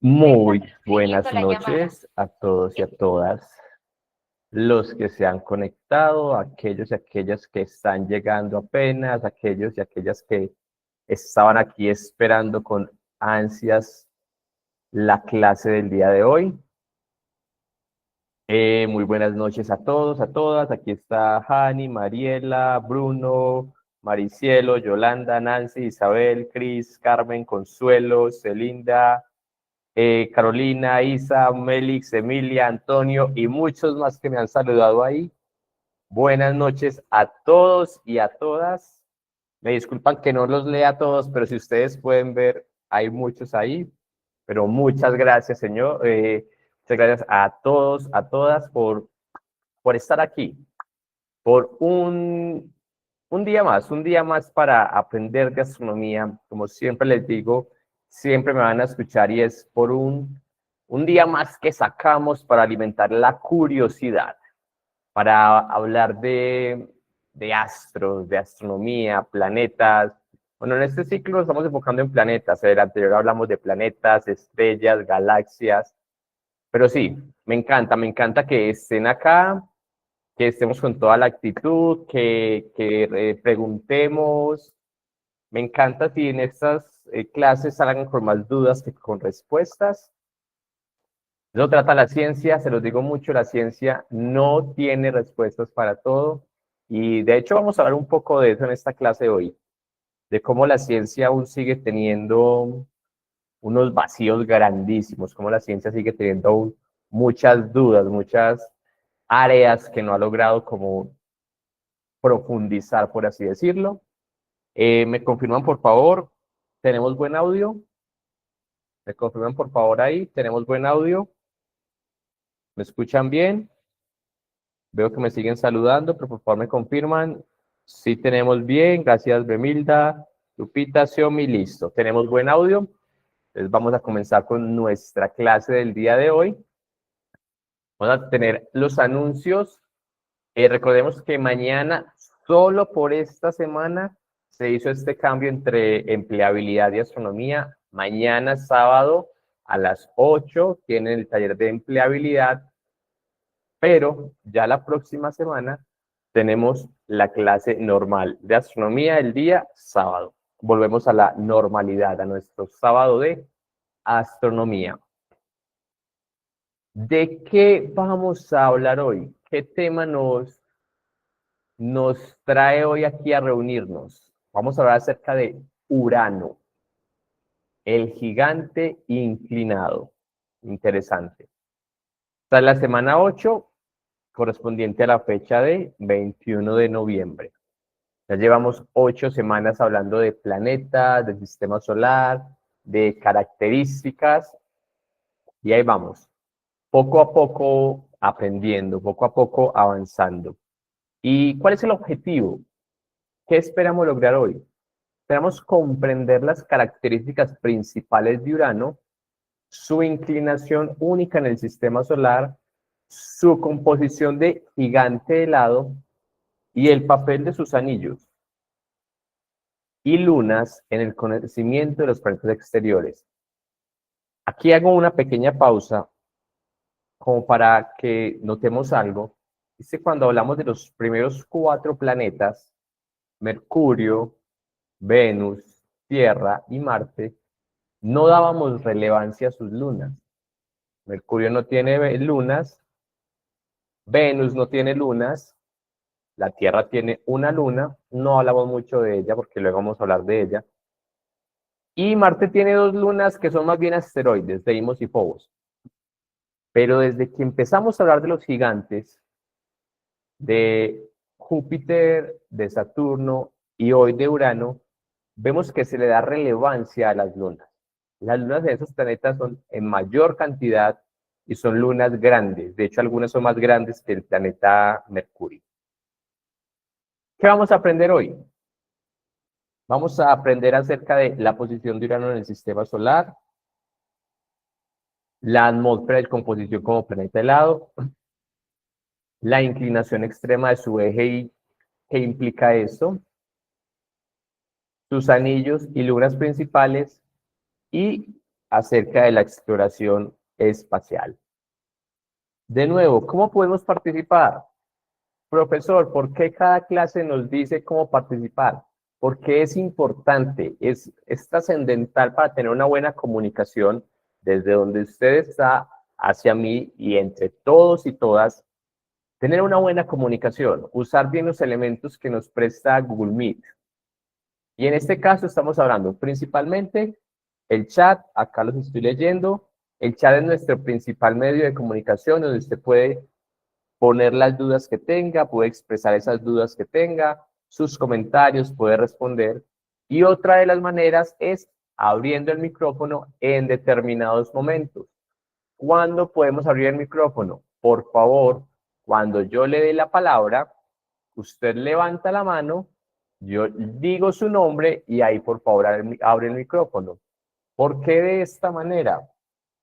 Muy buenas noches a todos y a todas los que se han conectado, aquellos y aquellas que están llegando apenas, aquellos y aquellas que estaban aquí esperando con ansias la clase del día de hoy. Muy buenas noches a todos, a todas. Aquí está Hani, Mariela, Bruno, Maricielo, Yolanda, Nancy, Isabel, Cris, Carmen, Consuelo, Celinda, Carolina, Isa, Melix, Emilia, Antonio y muchos más que me han saludado ahí. Buenas noches a todos y a todas. Me disculpan que no los lea a todos, pero si ustedes pueden ver, hay muchos ahí. Pero muchas gracias, señor. Muchas gracias a todos, a todas por estar aquí, por un día más para aprender de astronomía. Como siempre les digo, siempre me van a escuchar y es por un día más que sacamos para alimentar la curiosidad, para hablar de astros, de astronomía, planetas. Bueno, en este ciclo nos estamos enfocando en planetas. En el anterior hablamos de planetas, estrellas, galaxias. Pero sí, me encanta que estén acá, que estemos con toda la actitud, que preguntemos. Me encanta si en estas clases salgan con más dudas que con respuestas. Eso trata la ciencia, se los digo mucho, la ciencia no tiene respuestas para todo. Y de hecho vamos a hablar un poco de eso en esta clase hoy, de cómo la ciencia aún sigue teniendo unos vacíos grandísimos, cómo la ciencia sigue teniendo aún muchas dudas, muchas áreas que no ha logrado como profundizar, por así decirlo. ¿Me confirman, por favor? ¿Tenemos buen audio? ¿Me confirman, por favor, ahí? ¿Tenemos buen audio? ¿Me escuchan bien? Veo que me siguen saludando, pero por favor me confirman. Sí tenemos bien, gracias Bemilda, Lupita, Xiomi, listo. ¿Tenemos buen audio? Entonces vamos a comenzar con nuestra clase del día de hoy. Vamos a tener los anuncios. Recordemos que mañana, solo por esta semana, se hizo este cambio entre empleabilidad y astronomía. Mañana, sábado, a las 8, tienen el taller de empleabilidad, pero ya la próxima semana tenemos la clase normal de astronomía el día sábado. Volvemos a la normalidad, a nuestro sábado de astronomía. ¿De qué vamos a hablar hoy? ¿Qué tema nos trae hoy aquí a reunirnos? Vamos a hablar acerca de Urano, el gigante inclinado. Interesante. Esta es la semana 8, correspondiente a la fecha de 21 de noviembre. Ya llevamos 8 semanas hablando de planetas, del sistema solar, de características, y ahí vamos, poco a poco aprendiendo, poco a poco avanzando. ¿Y cuál es el objetivo? ¿Qué esperamos lograr hoy? Esperamos comprender las características principales de Urano, su inclinación única en el sistema solar, su composición de gigante helado y el papel de sus anillos y lunas en el conocimiento de los planetas exteriores. Aquí hago una pequeña pausa como para que notemos algo. Dice cuando hablamos de los primeros 4 planetas, Mercurio, Venus, Tierra y Marte, no dábamos relevancia a sus lunas. Mercurio no tiene lunas, Venus no tiene lunas, la Tierra tiene una luna, no hablamos mucho de ella porque luego vamos a hablar de ella. Y Marte tiene 2 lunas que son más bien asteroides, Deimos y Phobos. Pero desde que empezamos a hablar de los gigantes, de Júpiter, de Saturno y hoy de Urano, vemos que se le da relevancia a las lunas. Las lunas de esos planetas son en mayor cantidad y son lunas grandes. De hecho, algunas son más grandes que el planeta Mercurio. ¿Qué vamos a aprender hoy? Vamos a aprender acerca de la posición de Urano en el sistema solar, la atmósfera de composición como planeta helado, la inclinación extrema de su eje y qué implica eso, sus anillos y lunas principales y acerca de la exploración espacial. De nuevo, ¿cómo podemos participar? Profesor, ¿por qué cada clase nos dice cómo participar? Porque es importante, es trascendental para tener una buena comunicación desde donde usted está hacia mí y entre todos y todas, tener una buena comunicación, usar bien los elementos que nos presta Google Meet. Y en este caso estamos hablando principalmente el chat, acá los estoy leyendo, el chat es nuestro principal medio de comunicación donde usted puede poner las dudas que tenga, puede expresar esas dudas que tenga, sus comentarios, puede responder. Y otra de las maneras es abriendo el micrófono en determinados momentos. ¿Cuándo podemos abrir el micrófono? Por favor, cuando yo le dé la palabra, usted levanta la mano, yo digo su nombre y ahí por favor abre el micrófono. ¿Por qué de esta manera?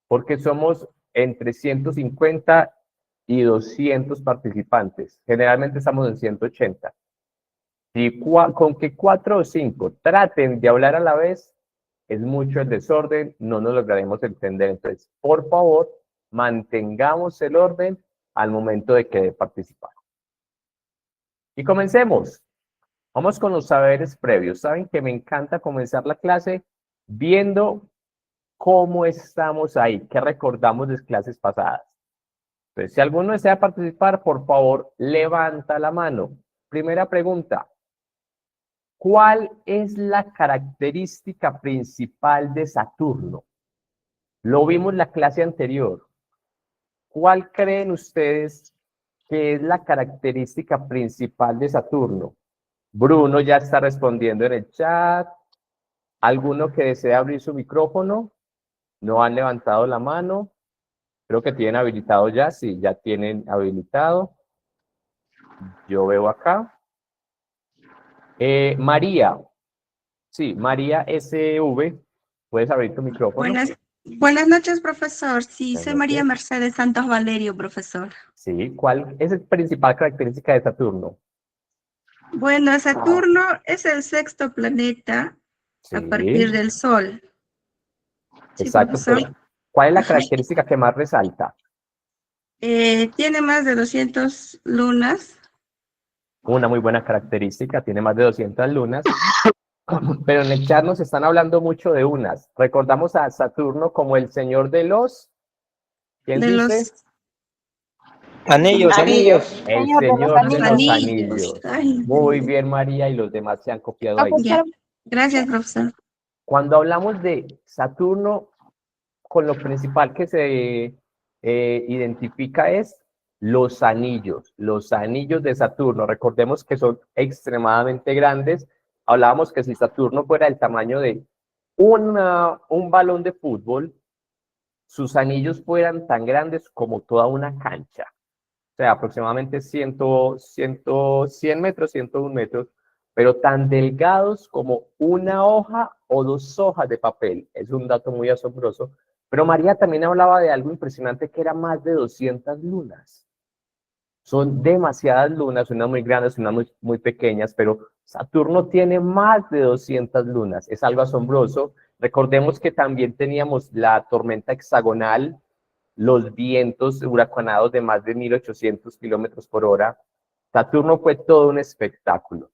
Porque somos entre 150 y 200 participantes. Generalmente estamos en 180. Si con que 4 o 5 traten de hablar a la vez, es mucho el desorden, no nos lograremos entender. Entonces, por favor, mantengamos el orden al momento de que participar. Y comencemos. Vamos con los saberes previos. Saben que me encanta comenzar la clase viendo cómo estamos ahí, qué recordamos de clases pasadas. Entonces, si alguno desea participar, por favor, levanta la mano. Primera pregunta. ¿Cuál es la característica principal de Saturno? Lo vimos en la clase anterior. ¿Cuál creen ustedes que es la característica principal de Saturno? Bruno ya está respondiendo en el chat. ¿Alguno que desea abrir su micrófono? ¿No han levantado la mano? Creo que tienen habilitado ya. Sí, ya tienen habilitado. Yo veo acá. María. Sí, María SV. ¿Puedes abrir tu micrófono? Buenas noches, profesor. Sí, Buenas soy María noches. Mercedes Santos Valerio, profesor. Sí, ¿cuál es la principal característica de Saturno? Bueno, Saturno es el sexto planeta Sí, a partir del Sol. Sí, exacto. profesor. Pero, ¿cuál es la Ajá. característica que más resalta? Tiene más de 200 lunas. Una muy buena característica, tiene más de 200 lunas. Pero en el chat nos están hablando mucho de unas. Recordamos a Saturno como el señor de los... ¿Quién De dice? los Anillos, anillos. El señor de los anillos. anillos. Ay, Muy bien, María, y los demás se han copiado ahí. ya. Gracias, profesor. Cuando hablamos de Saturno, con lo principal que se identifica es los anillos de Saturno. Recordemos que son extremadamente grandes. Hablábamos que si Saturno fuera el tamaño de un balón de fútbol, sus anillos fueran tan grandes como toda una cancha. O sea, aproximadamente 100 metros, 101 metros, pero tan delgados como una hoja o dos hojas de papel. Es un dato muy asombroso. Pero María también hablaba de algo impresionante que era más de 200 lunas. Son demasiadas lunas, unas muy grandes, unas muy pequeñas, pero Saturno tiene más de 200 lunas. Es algo asombroso. Recordemos que también teníamos la tormenta hexagonal, los vientos huracanados de más de 1800 kilómetros por hora. Saturno fue todo un espectáculo.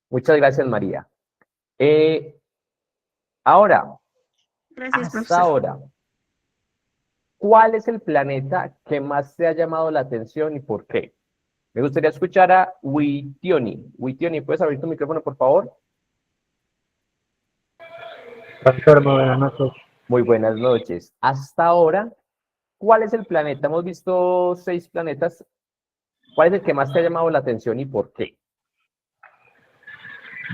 Muchas gracias, María. Ahora, Gracias, hasta profesor. ahora, ¿cuál es el planeta que más te ha llamado la atención y por qué? Me gustaría escuchar a Witioni. Witioni, ¿puedes abrir tu micrófono, por favor? Profesor, muy buenas noches. Muy buenas noches. Hasta ahora, ¿cuál es el planeta? Hemos visto 6 planetas. ¿Cuál es el que más te ha llamado la atención y por qué?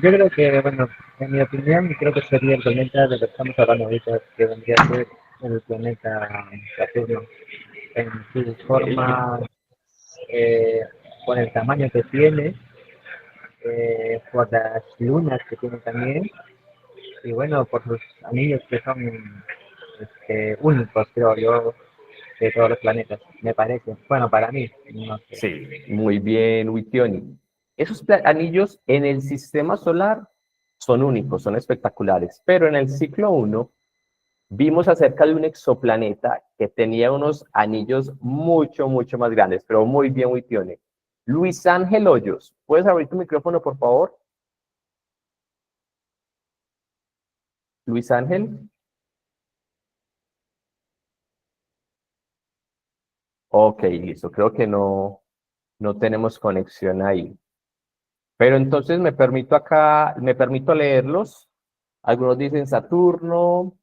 Yo creo que, bueno, en mi opinión, creo que sería el planeta del que estamos hablando ahorita, que vendría a ser el planeta Saturno. En su forma, por el tamaño que tiene, por las lunas que tiene también, y bueno, por sus anillos que son únicos, creo yo, de todos los planetas, me parece. Bueno, para mí, no sé. Sí, muy bien, Witioni. Esos anillos en el sistema solar son únicos, son espectaculares, pero en el ciclo 1 vimos acerca de un exoplaneta que tenía unos anillos mucho más grandes, pero muy bien, Witione. Luis Ángel Hoyos, ¿puedes abrir tu micrófono, por favor? Luis Ángel. Ok, listo, creo que no tenemos conexión ahí. Pero entonces me permito leerlos. Algunos dicen Saturno.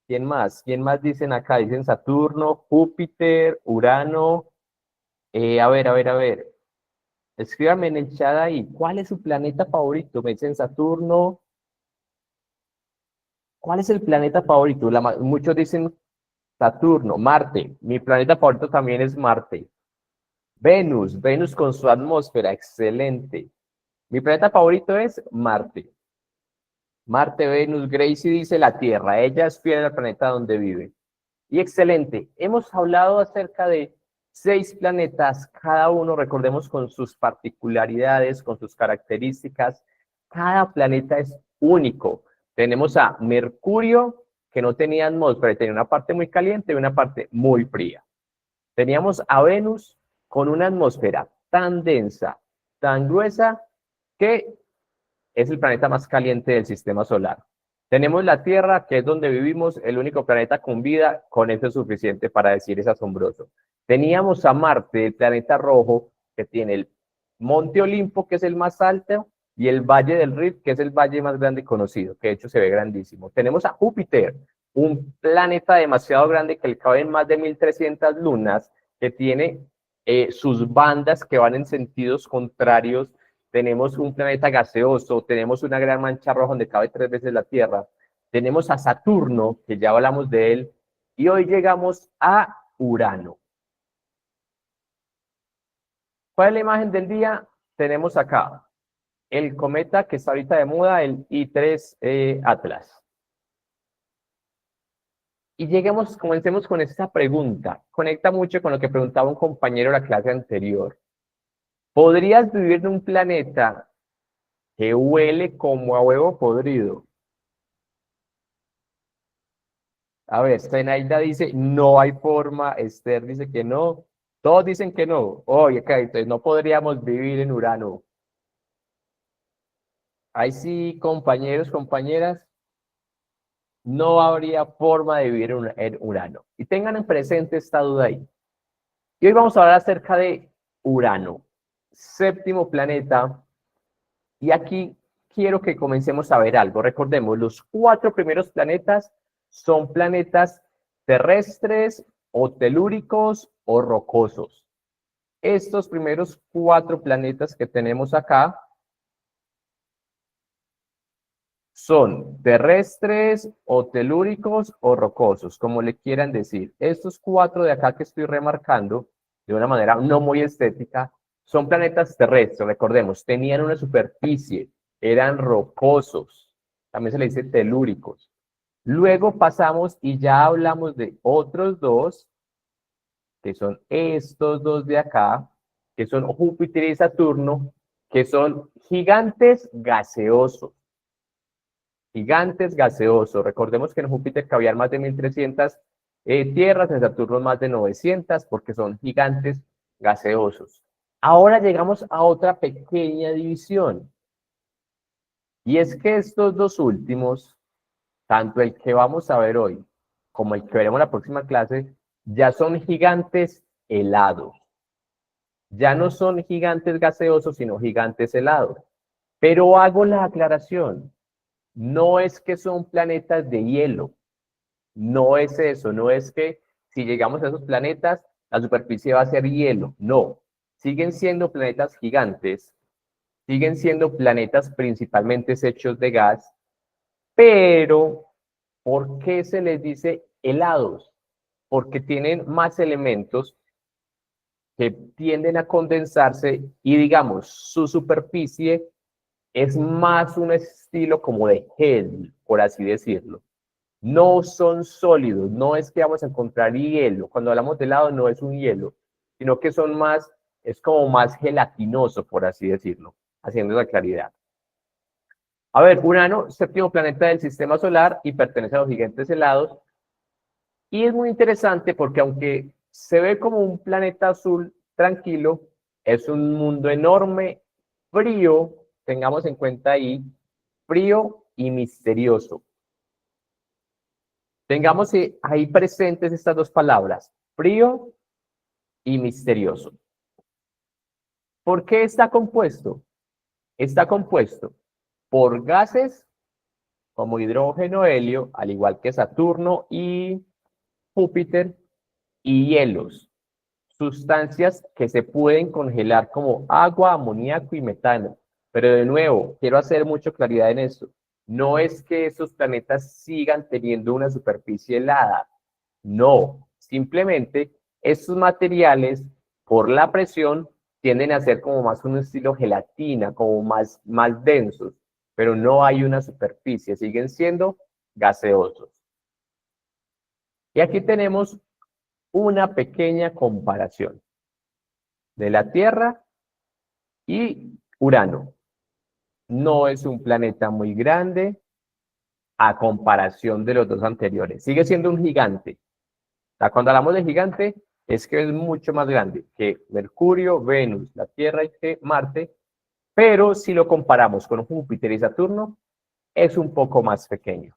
¿Quién más? ¿Quién más dicen acá? Dicen Saturno, Júpiter, Urano. A ver. Escríbame en el chat ahí. ¿Cuál es su planeta favorito? Me dicen Saturno. ¿Cuál es el planeta favorito? Muchos dicen Saturno, Marte. Mi planeta favorito también es Marte. Venus con su atmósfera, excelente. Mi planeta favorito es Marte. Marte, Venus, Gracie dice la Tierra. Ella es fiel al planeta donde vive. Y excelente. Hemos hablado acerca de 6 planetas, cada uno, recordemos, con sus particularidades, con sus características. Cada planeta es único. Tenemos a Mercurio, que no tenía atmósfera, tenía una parte muy caliente y una parte muy fría. Teníamos a Venus con una atmósfera tan densa, tan gruesa, que es el planeta más caliente del sistema solar. Tenemos la Tierra, que es donde vivimos, el único planeta con vida, con eso es suficiente para decir es asombroso. Teníamos a Marte, el planeta rojo, que tiene el Monte Olimpo, que es el más alto, y el Valle del Rift, que es el valle más grande conocido, que de hecho se ve grandísimo. Tenemos a Júpiter, un planeta demasiado grande que le caben más de 1300 lunas, que tiene sus bandas que van en sentidos contrarios. Tenemos un planeta gaseoso, tenemos una gran mancha roja donde cabe 3 veces la Tierra, tenemos a Saturno, que ya hablamos de él, y hoy llegamos a Urano. ¿Cuál es la imagen del día? Tenemos acá el cometa que está ahorita de moda, el I-3 Atlas. Y comencemos con esta pregunta. Conecta mucho con lo que preguntaba un compañero de la clase anterior. ¿Podrías vivir en un planeta que huele como a huevo podrido? A ver, Zenaida dice, no hay forma. Esther dice que no. Todos dicen que no. Oye, ok, entonces no podríamos vivir en Urano. Ahí sí, compañeros, compañeras, no habría forma de vivir en Urano. Y tengan en presente esta duda ahí. Y hoy vamos a hablar acerca de Urano, 7º planeta. Y aquí quiero que comencemos a ver algo. Recordemos, los 4 primeros planetas son planetas terrestres o telúricos o rocosos. Estos primeros 4 planetas que tenemos acá son terrestres o telúricos o rocosos, como le quieran decir. Estos 4 de acá que estoy remarcando de una manera no muy estética son planetas terrestres. Recordemos, tenían una superficie, eran rocosos, también se le dice telúricos. Luego pasamos y ya hablamos de otros 2, que son estos 2 de acá, que son Júpiter y Saturno, que son gigantes gaseosos. Gigantes gaseosos. Recordemos que en Júpiter cabían más de 1300 tierras, en Saturno más de 900, porque son gigantes gaseosos. Ahora llegamos a otra pequeña división. Y es que estos 2 últimos, tanto el que vamos a ver hoy como el que veremos en la próxima clase, ya son gigantes helados. Ya no son gigantes gaseosos, sino gigantes helados. Pero hago la aclaración. No es que son planetas de hielo. No es eso. No es que si llegamos a esos planetas, la superficie va a ser hielo. No. Siguen siendo planetas gigantes. Siguen siendo planetas principalmente hechos de gas. Pero, ¿por qué se les dice helados? Porque tienen más elementos que tienden a condensarse y, digamos, su superficie es más un estilo como de gel, por así decirlo. No son sólidos, no es que vamos a encontrar hielo. Cuando hablamos de helado no es un hielo, sino que son más, es como más gelatinoso, por así decirlo, haciendo la claridad. A ver, Urano, 7º planeta del sistema solar y pertenece a los gigantes helados. Y es muy interesante porque aunque se ve como un planeta azul tranquilo, es un mundo enorme, frío, tengamos en cuenta ahí, frío y misterioso. Tengamos ahí presentes estas dos palabras, frío y misterioso. ¿Por qué está compuesto? Está compuesto por gases como hidrógeno, helio, al igual que Saturno y Júpiter, y hielos, sustancias que se pueden congelar como agua, amoníaco y metano. Pero de nuevo, quiero hacer mucha claridad en esto. No es que esos planetas sigan teniendo una superficie helada. No, simplemente estos materiales, por la presión, tienden a ser como más un estilo gelatina, como más densos, pero no hay una superficie, siguen siendo gaseosos. Y aquí tenemos una pequeña comparación de la Tierra y Urano. No es un planeta muy grande a comparación de los dos anteriores. Sigue siendo un gigante. O sea, cuando hablamos de gigante, es que es mucho más grande que Mercurio, Venus, la Tierra y que Marte, pero si lo comparamos con Júpiter y Saturno, es un poco más pequeño.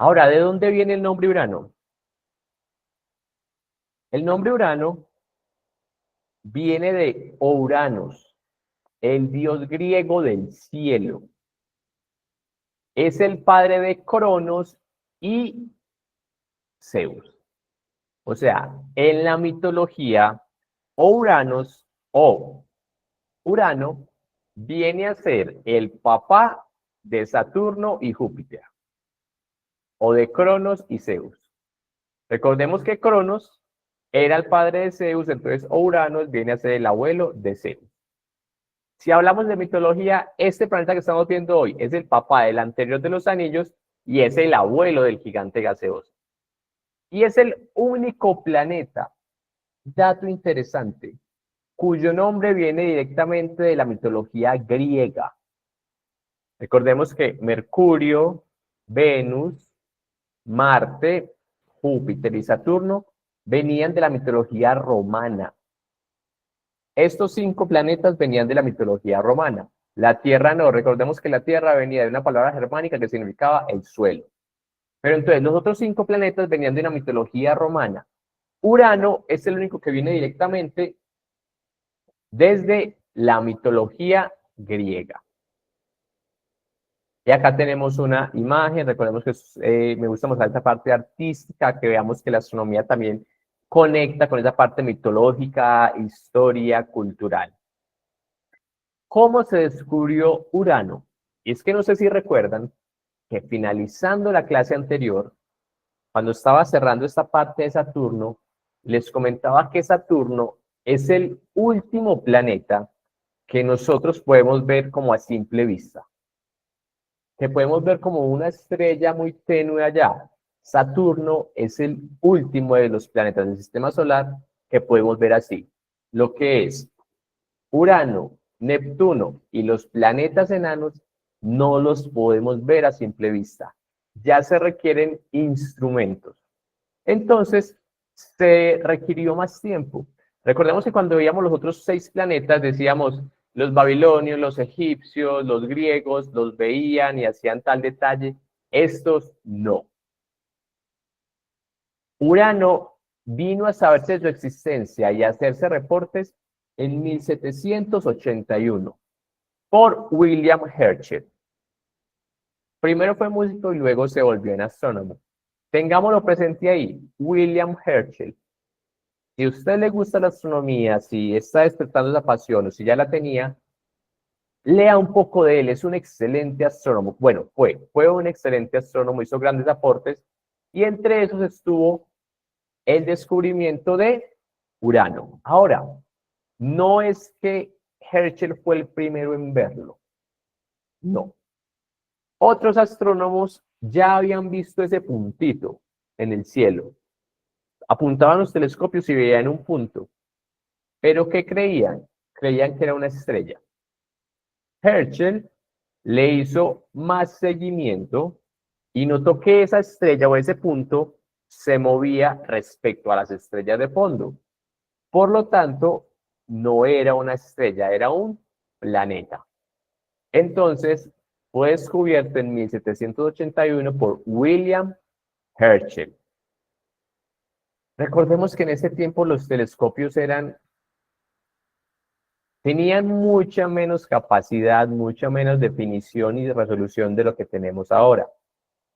Ahora, ¿de dónde viene el nombre Urano? El nombre Urano viene de Ouranos, el dios griego del cielo. Es el padre de Cronos y Zeus. O sea, en la mitología, Ouranos o Urano viene a ser el papá de Saturno y Júpiter, o de Cronos y Zeus. Recordemos que Cronos era el padre de Zeus, entonces Uranos viene a ser el abuelo de Zeus. Si hablamos de mitología, este planeta que estamos viendo hoy es el papá del anterior de los anillos y es el abuelo del gigante gaseoso. Y es el único planeta, dato interesante, cuyo nombre viene directamente de la mitología griega. Recordemos que Mercurio, Venus, Marte, Júpiter y Saturno venían de la mitología romana. Estos 5 planetas venían de la mitología romana. La Tierra no, recordemos que la Tierra venía de una palabra germánica que significaba el suelo. Pero entonces los otros 5 planetas venían de una mitología romana. Urano es el único que viene directamente desde la mitología griega. Y acá tenemos una imagen, recordemos que me gusta mostrar esta parte artística, que veamos que la astronomía también conecta con esa parte mitológica, historia, cultural. ¿Cómo se descubrió Urano? Y es que no sé si recuerdan que finalizando la clase anterior, cuando estaba cerrando esta parte de Saturno, les comentaba que Saturno es el último planeta que nosotros podemos ver como a simple vista, que podemos ver como una estrella muy tenue allá. Saturno es el último de los planetas del sistema solar que podemos ver así. Lo que es Urano, Neptuno y los planetas enanos no los podemos ver a simple vista. Ya se requieren instrumentos. Entonces, se requirió más tiempo. Recordemos que cuando veíamos los otros 6 planetas, decíamos, los babilonios, los egipcios, los griegos, los veían y hacían tal detalle. Estos no. Urano vino a saberse de su existencia y a hacerse reportes en 1781 por William Herschel. Primero fue músico y luego se volvió en astrónomo. Tengámoslo presente ahí, William Herschel. Si a usted le gusta la astronomía, si está despertando esa pasión o si ya la tenía, lea un poco de él, es un excelente astrónomo. Bueno, fue un excelente astrónomo, hizo grandes aportes y entre esos estuvo el descubrimiento de Urano. Ahora, no es que Herschel fue el primero en verlo, no. Otros astrónomos ya habían visto ese puntito en el cielo. Apuntaban los telescopios y veían un punto. ¿Pero qué creían? Creían que era una estrella. Herschel le hizo más seguimiento y notó que esa estrella o ese punto se movía respecto a las estrellas de fondo. Por lo tanto, no era una estrella, era un planeta. Entonces, fue descubierto en 1781 por William Herschel. Recordemos que en ese tiempo los telescopios tenían mucha menos capacidad, mucha menos definición y resolución de lo que tenemos ahora.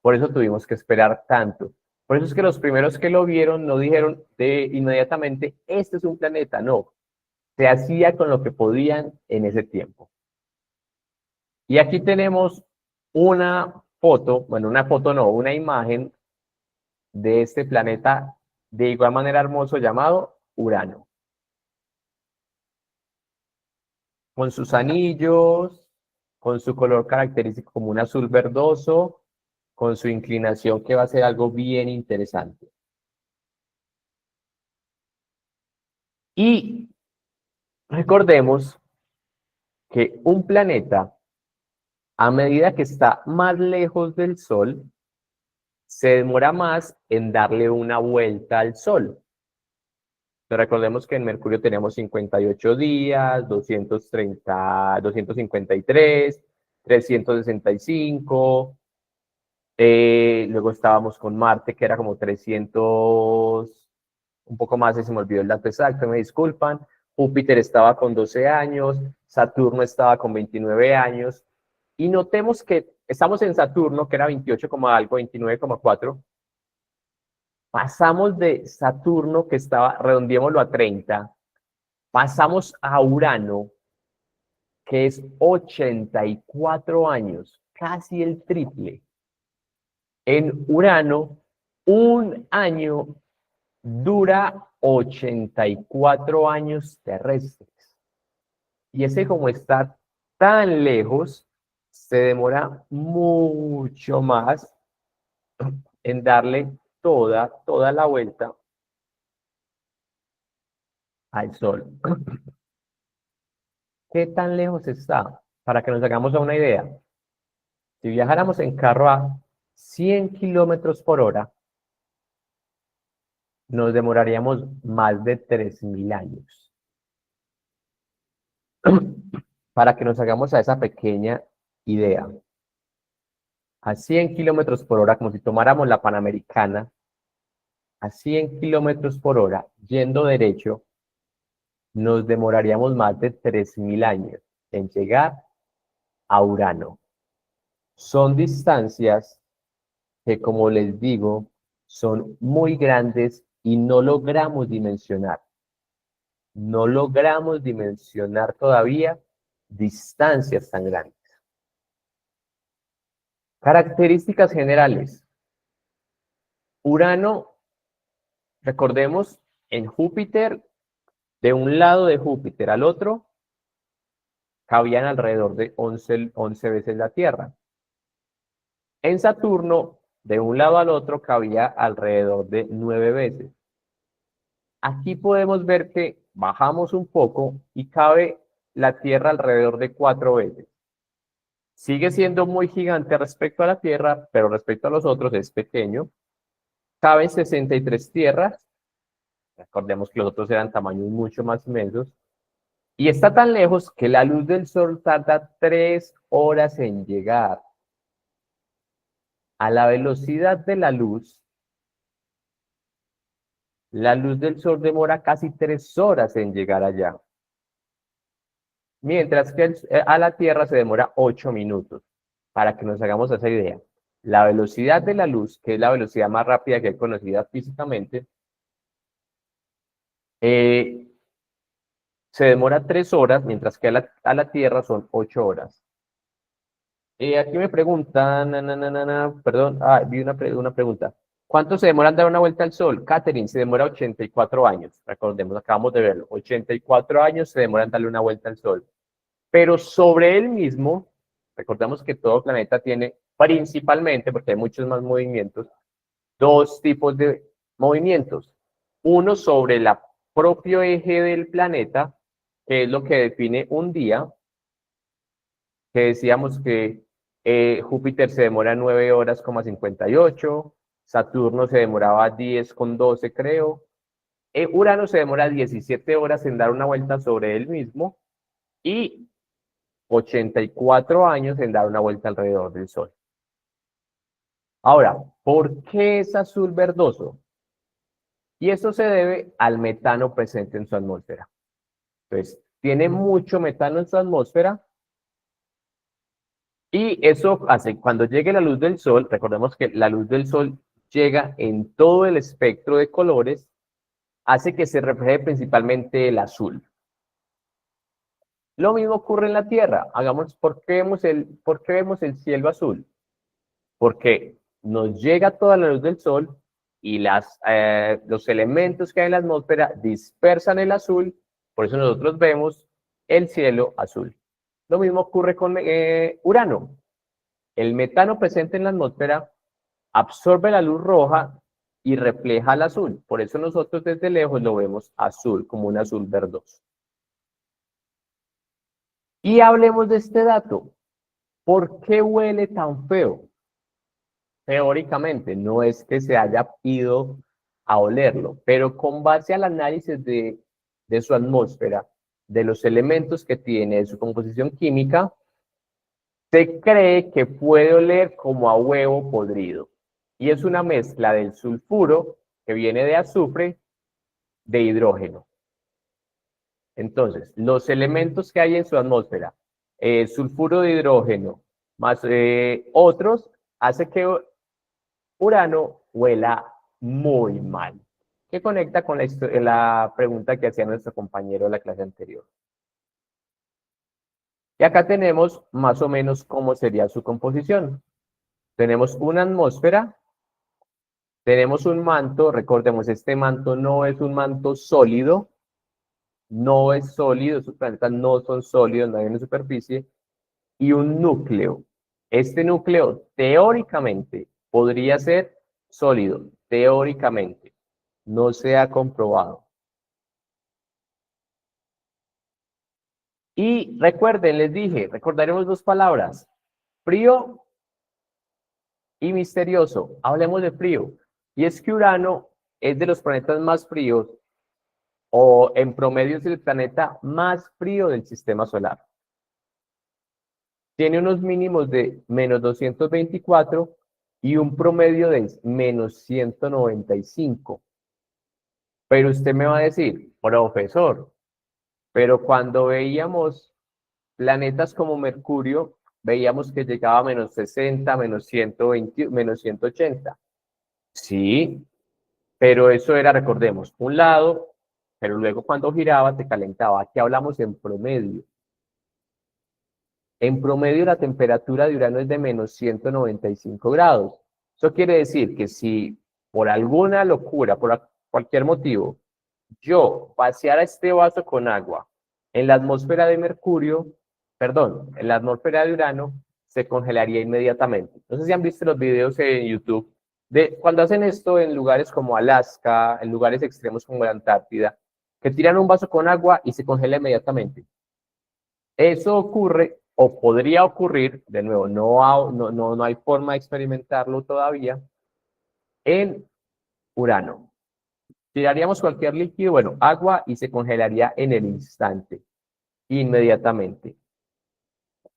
Por eso tuvimos que esperar tanto. Por eso es que los primeros que lo vieron no dijeron inmediatamente, este es un planeta, no. Se hacía con lo que podían en ese tiempo. Y aquí tenemos una foto, bueno, una foto no, una imagen de este planeta de igual manera hermoso llamado Urano. Con sus anillos, con su color característico como un azul verdoso, con su inclinación que va a ser algo bien interesante. Y recordemos que un planeta, a medida que está más lejos del Sol, se demora más en darle una vuelta al Sol. Pero recordemos que en Mercurio tenemos 58 días, 253, 365. Luego estábamos con Marte, que era como 300, un poco más, se me olvidó el dato exacto, me disculpan. Júpiter estaba con 12 años, Saturno estaba con 29 años. Y notemos que estamos en Saturno, que era 28, algo, 29,4. Pasamos de Saturno, que estaba, redondeémoslo a 30, pasamos a Urano, que es 84 años, casi el triple. En Urano, un año dura 84 años terrestres. Y ese, como está tan lejos, se demora mucho más en darle toda la vuelta al Sol. ¿Qué tan lejos está? Para que nos hagamos una idea. Si viajáramos en carro a 100 kilómetros por hora, nos demoraríamos más de 3.000 años. Para que nos hagamos a esa pequeña idea. A 100 kilómetros por hora, como si tomáramos la Panamericana, a 100 kilómetros por hora, yendo derecho, nos demoraríamos más de 3.000 años en llegar a Urano. Son distancias que, como les digo, son muy grandes y no logramos dimensionar. No logramos dimensionar todavía distancias tan grandes. Características generales. Urano, recordemos, en Júpiter, de un lado de Júpiter al otro, cabían alrededor de 11 veces la Tierra. En Saturno, de un lado al otro, cabía alrededor de 9 veces. Aquí podemos ver que bajamos un poco y cabe la Tierra alrededor de 4 veces. Sigue siendo muy gigante respecto a la Tierra, pero respecto a los otros es pequeño. Caben 63 tierras. Recordemos que los otros eran tamaños mucho más inmensos. Y está tan lejos que la luz del Sol tarda 3 horas en llegar. A la velocidad de la luz del Sol demora casi 3 horas en llegar allá. Mientras que a la Tierra se demora 8 minutos. Para que nos hagamos esa idea. La velocidad de la luz, que es la velocidad más rápida que hay conocida físicamente, se demora 3 horas, mientras que a la Tierra son 8 horas. Aquí me preguntan, perdón, vi una pregunta. ¿Cuánto se demora en dar una vuelta al Sol? Catherine, se demora 84 años. Recordemos, acabamos de verlo. 84 años se demora en darle una vuelta al Sol. Pero sobre él mismo, recordemos que todo planeta tiene principalmente, porque hay muchos más movimientos, 2 tipos de movimientos. Uno sobre el propio eje del planeta, que es lo que define un día, que decíamos que Júpiter se demora 9 horas, 58. Saturno se demoraba 10,12, creo. Urano se demora 17 horas en dar una vuelta sobre él mismo y 84 años en dar una vuelta alrededor del Sol. Ahora, ¿por qué es azul verdoso? Y esto se debe al metano presente en su atmósfera. Entonces, tiene mucho metano en su atmósfera y eso hace, cuando llegue la luz del Sol, recordemos que la luz del Sol llega en todo el espectro de colores, hace que se refleje principalmente el azul. Lo mismo ocurre en la Tierra. ¿Por qué vemos el cielo azul? Porque nos llega toda la luz del Sol y los elementos que hay en la atmósfera dispersan el azul, por eso nosotros vemos el cielo azul. Lo mismo ocurre con Urano. El metano presente en la atmósfera absorbe la luz roja y refleja el azul. Por eso nosotros desde lejos lo vemos azul, como un azul verdoso. Y hablemos de este dato. ¿Por qué huele tan feo? Teóricamente, no es que se haya ido a olerlo, pero con base al análisis de su atmósfera, de los elementos que tiene, de su composición química, se cree que puede oler como a huevo podrido. Y es una mezcla del sulfuro, que viene de azufre, de hidrógeno. Entonces, los elementos que hay en su atmósfera, sulfuro de hidrógeno, más otros, hace que Urano huela muy mal. Que conecta con la pregunta que hacía nuestro compañero de la clase anterior. Y acá tenemos más o menos cómo sería su composición. Tenemos una atmósfera, tenemos un manto, recordemos, este manto no es un manto sólido, no es sólido, sus planetas no son sólidos, no hay una superficie, y un núcleo. Este núcleo, teóricamente, podría ser sólido, teóricamente, no se ha comprobado. Y recuerden, les dije, recordaremos dos palabras, frío y misterioso. Hablemos de frío. Y es que Urano es de los planetas más fríos, o en promedio es el planeta más frío del sistema solar. Tiene unos mínimos de menos 224 y un promedio de menos 195. Pero usted me va a decir, profesor, pero cuando veíamos planetas como Mercurio, veíamos que llegaba a menos 60, menos 120, menos 180. Sí, pero eso era, recordemos, un lado, pero luego cuando giraba te calentaba. Aquí hablamos en promedio. En promedio la temperatura de Urano es de menos 195 grados. Eso quiere decir que si por alguna locura, por cualquier motivo, yo vaciara este vaso con agua en la atmósfera de Mercurio, perdón, en la atmósfera de Urano, se congelaría inmediatamente. No sé si han visto los videos en YouTube de cuando hacen esto en lugares como Alaska, en lugares extremos como la Antártida, que tiran un vaso con agua y se congela inmediatamente. Eso ocurre o podría ocurrir, de nuevo, no hay forma de experimentarlo todavía, en Urano. Tiraríamos cualquier líquido, bueno, agua, y se congelaría en el instante, inmediatamente.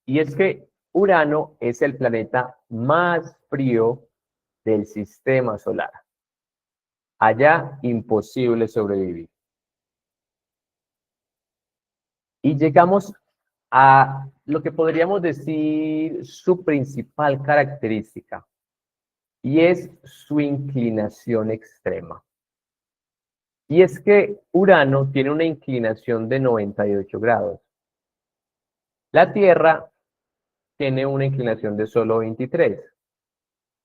Y es que Urano es el planeta más frío del sistema solar. Allá, imposible sobrevivir. Y llegamos a lo que podríamos decir su principal característica, y es su inclinación extrema. Y es que Urano tiene una inclinación de 98 grados. La Tierra tiene una inclinación de solo 23.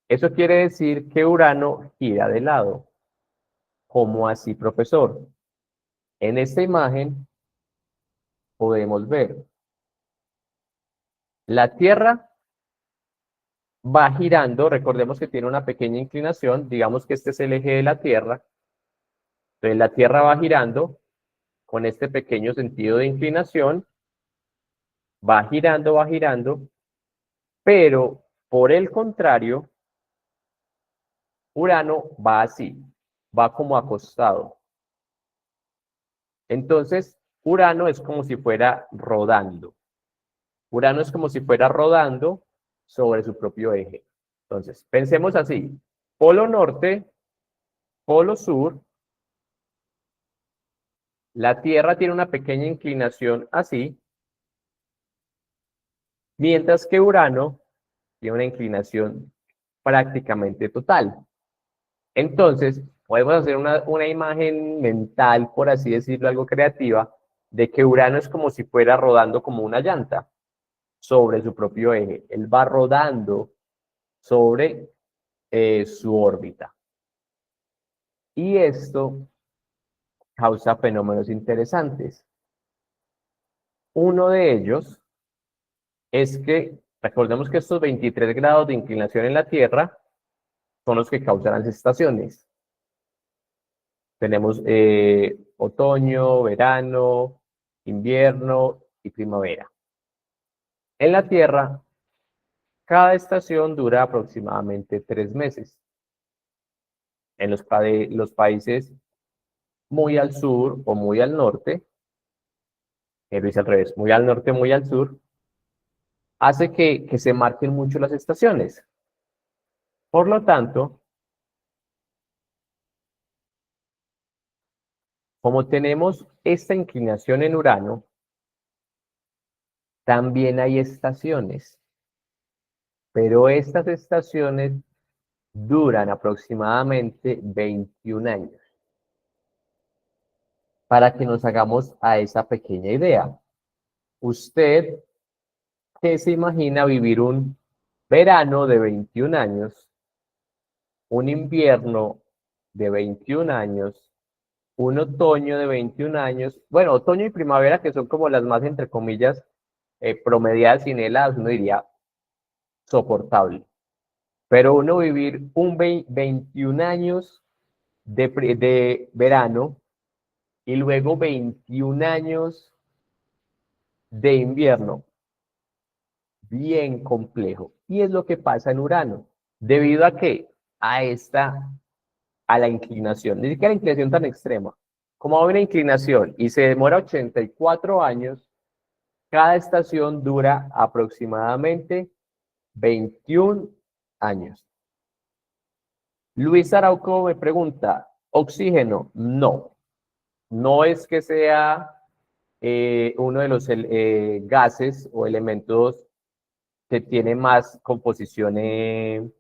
Eso quiere decir que Urano gira de lado. ¿Cómo así, profesor? En esta imagen podemos ver la Tierra va girando, recordemos que tiene una pequeña inclinación, digamos que este es el eje de la Tierra, entonces la Tierra va girando con este pequeño sentido de inclinación, va girando, Pero, por el contrario, Urano va así, va como acostado. Entonces, Urano es como si fuera rodando. Urano es como si fuera rodando sobre su propio eje. Entonces, pensemos así, polo norte, polo sur, la Tierra tiene una pequeña inclinación así, mientras que Urano tiene una inclinación prácticamente total. Entonces, podemos hacer una imagen mental, por así decirlo, algo creativa, de que Urano es como si fuera rodando como una llanta sobre su propio eje. Él va rodando sobre su órbita. Y esto causa fenómenos interesantes. Uno de ellos es que, recordemos que estos 23 grados de inclinación en la Tierra son los que causan las estaciones. Tenemos otoño, verano, invierno y primavera. En la Tierra, cada estación dura aproximadamente 3 meses. En los países muy al sur o muy al norte, lo hice al revés, muy al norte, muy al sur, hace que se marquen mucho las estaciones. Por lo tanto, como tenemos esta inclinación en Urano, también hay estaciones, pero estas estaciones duran aproximadamente 21 años. Para que nos hagamos a esa pequeña idea. ¿Usted qué se imagina vivir un verano de 21 años, un invierno de 21 años, un otoño de 21 años? Bueno, otoño y primavera, que son como las más, entre comillas, promediadas sin heladas, uno diría soportable. Pero uno vivir un 21 años de verano y luego 21 años de invierno, bien complejo. Y es lo que pasa en Urano. ¿Debido a qué? A la inclinación. Ni siquiera la inclinación tan extrema. Como hay una inclinación y se demora 84 años, cada estación dura aproximadamente 21 años. Luis Arauco me pregunta, ¿oxígeno? No. No es que sea uno de los gases o elementos que tiene más composición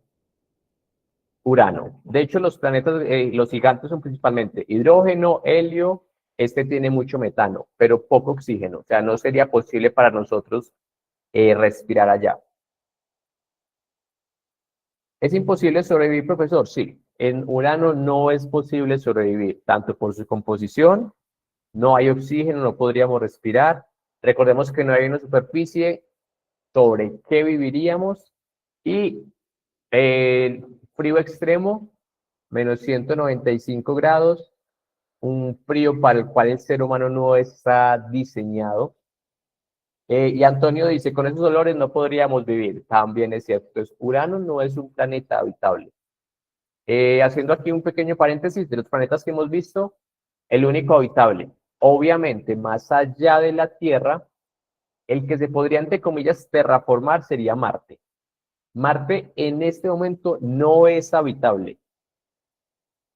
Urano. De hecho, los planetas, los gigantes son principalmente hidrógeno, helio, este tiene mucho metano, pero poco oxígeno. O sea, no sería posible para nosotros respirar allá. ¿Es imposible sobrevivir, profesor? Sí. En Urano no es posible sobrevivir, tanto por su composición, no hay oxígeno, no podríamos respirar. Recordemos que no hay una superficie sobre qué viviríamos y el frío extremo, menos 195 grados, un frío para el cual el ser humano no está diseñado. Y Antonio dice, con esos olores no podríamos vivir. También es cierto. Entonces, Urano no es un planeta habitable. Haciendo aquí un pequeño paréntesis, de los planetas que hemos visto, el único habitable. Obviamente, más allá de la Tierra, el que se podría, entre comillas, terraformar sería Marte. Marte en este momento no es habitable,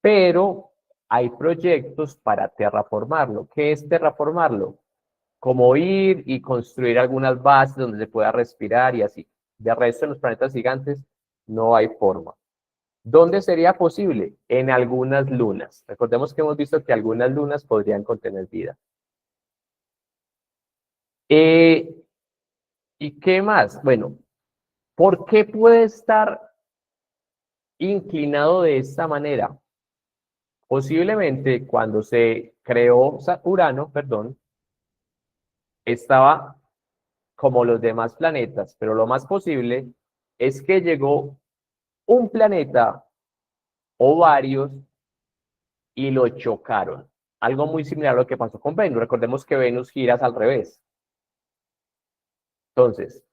pero hay proyectos para terraformarlo. ¿Qué es terraformarlo? Como ir y construir algunas bases donde se pueda respirar y así. De resto, en los planetas gigantes no hay forma. ¿Dónde sería posible? En algunas lunas. Recordemos que hemos visto que algunas lunas podrían contener vida. ¿Y qué más? Bueno, ¿por qué puede estar inclinado de esta manera? Posiblemente cuando se creó Urano, perdón, estaba como los demás planetas, pero lo más posible es que llegó un planeta o varios y lo chocaron. Algo muy similar a lo que pasó con Venus. Recordemos que Venus gira al revés. Entonces,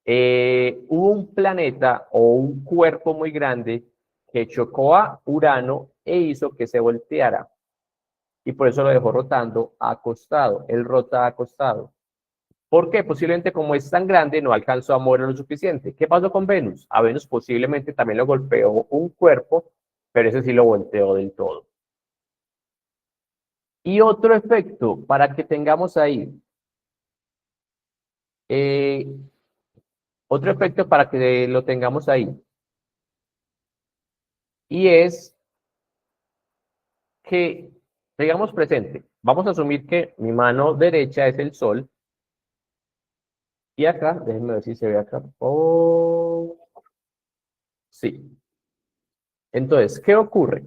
hubo un planeta o un cuerpo muy grande que chocó a Urano e hizo que se volteara. Y por eso lo dejó rotando acostado. Él rota acostado. ¿Por qué? Posiblemente como es tan grande no alcanzó a mover lo suficiente. ¿Qué pasó con Venus? A Venus posiblemente también lo golpeó un cuerpo, pero ese sí lo volteó del todo. Y otro efecto para que tengamos ahí. Otro efecto para que lo tengamos ahí. Y es que tengamos presente. Vamos a asumir que mi mano derecha es el Sol. Y acá, déjenme ver si se ve acá. Oh, sí. Entonces, ¿qué ocurre?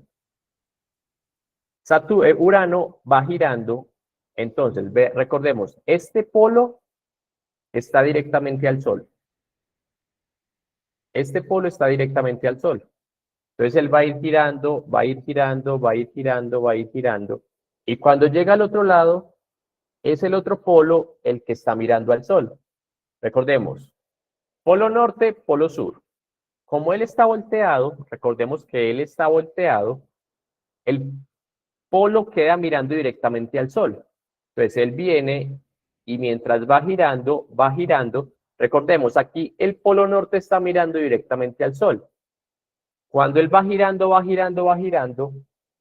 Urano va girando. Entonces, recordemos, este polo está directamente al Sol. Este polo está directamente al Sol. Entonces, él va a ir girando, va a ir girando, va a ir girando, va a ir girando. Y cuando llega al otro lado, es el otro polo el que está mirando al Sol. Recordemos, polo norte, polo sur. Como él está volteado, recordemos que él está volteado, el polo queda mirando directamente al Sol. Entonces él viene y mientras va girando, recordemos, aquí el polo norte está mirando directamente al Sol. Cuando él va girando, va girando, va girando,